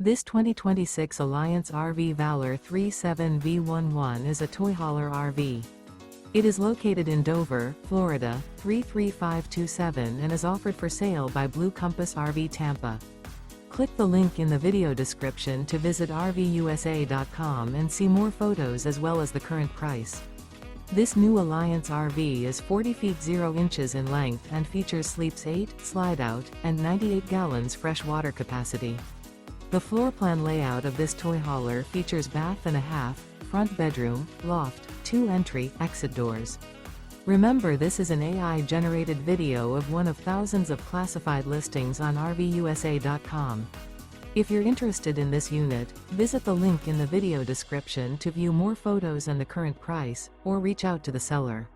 This 2026 Alliance RV Valor 37V11 is a toy hauler RV. It is located in Dover, Florida, 33527 and is offered for sale by Blue Compass RV Tampa. Click the link in the video description to visit RVUSA.com and see more photos as well as the current price. This new Alliance RV is 40 feet 0 inches in length and features sleeps 8, slide-out, and 98 gallons fresh water capacity. The floor plan layout of this toy hauler features bath and a half, front bedroom, loft, 2 entry/exit doors. Remember, this is an AI-generated video of one of thousands of classified listings on RVUSA.com. If you're interested in this unit, visit the link in the video description to view more photos and the current price, or reach out to the seller.